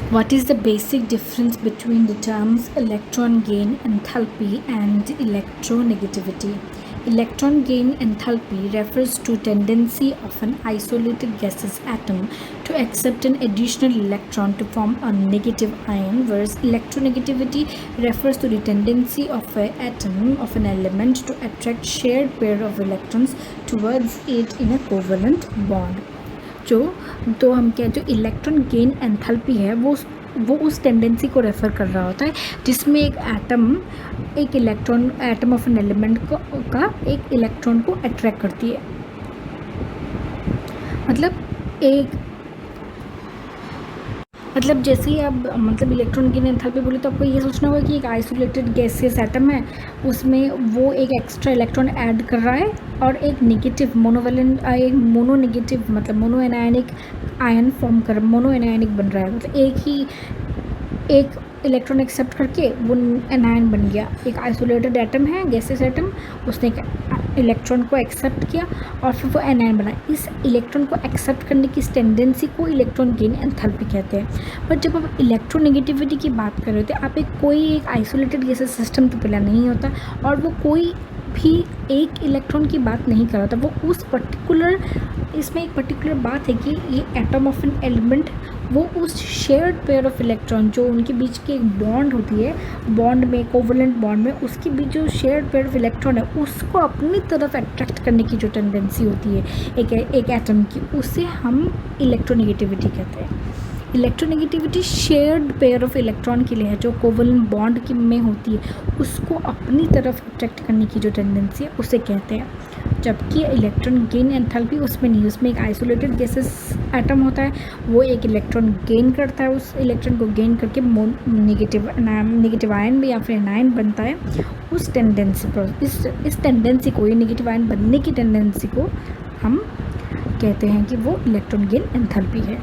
What is the basic difference between the terms electron gain enthalpy and electronegativity? Electron gain enthalpy refers to tendency of an isolated gaseous atom to accept an additional electron to form a negative ion, whereas electronegativity refers to the tendency of an atom of an element to attract shared pair of electrons towards it in a covalent bond. तो हम क्या जो electron gain enthalpy है वो उस tendency को refer कर रहा होता है जिसमें एक एटम ऑफ एन एलिमेंट का एक इलेक्ट्रॉन को अट्रैक्ट करती है। मतलब जैसे ही आप इलेक्ट्रॉन गेन एंथैल्पी बोले तो आपको ये सोचना होगा कि एक आइसोलेटेड गैसियस एटम है, उसमें वो एक एक्स्ट्रा इलेक्ट्रॉन ऐड कर रहा है और एक negative mononegative mono anionic ion form कर मोनो एनायनिक बन रहा है। मतलब एक इलेक्ट्रॉन एक्सेप्ट करके वो एनायन बन गया। एक आइसोलेटेड एटम है, गैसियस एटम, उसने एक इलेक्ट्रॉन को एक्सेप्ट किया और फिर वो एनायन बना। इस इलेक्ट्रॉन को एक्सेप्ट करने की इस टेंडेंसी को इलेक्ट्रॉन गेन एंथैल्पी कहते हैं। बट जब आप इलेक्ट्रोनेगेटिविटी की बात कर रहे होते आप कोई एक आइसोलेटेड गैसियस सिस्टम तो पहला नहीं होता और वो कोई भी एक इलेक्ट्रॉन की बात नहीं कर रहा था। वो उस इसमें एक पर्टिकुलर बात है कि ये एटम ऑफ एन एलिमेंट वो उस शेयर्ड पेयर ऑफ इलेक्ट्रॉन जो उनके बीच की एक बॉन्ड होती है, बॉन्ड में कोवलेंट बॉन्ड में उसके बीच जो शेयर्ड पेयर ऑफ इलेक्ट्रॉन है उसको अपनी तरफ अट्रैक्ट करने की जो टेंडेंसी होती है एक एटम की, उसे हम इलेक्ट्रोनेगेटिविटी कहते हैं। Electronegativity shared pair of electron के लिए है जो कोवलेंट बॉन्ड में होती है, उसको अपनी तरफ अट्रैक्ट करने की जो टेंडेंसी है उसे कहते हैं। जबकि इलेक्ट्रॉन गेन एंथैल्पी उसमें नहीं, उसमें एक आइसोलेटेड गैसेस एटम होता है, वो एक इलेक्ट्रॉन गेन करता है, उस इलेक्ट्रॉन को गेन करके नेगेटिव आयन भी या फिर एनायन बनता है। उस टेंडेंसी पर इस टेंडेंसी को, ये नेगेटिव आयन बनने की टेंडेंसी को हम कहते हैं कि वो इलेक्ट्रॉन गेन एंथैल्पी है।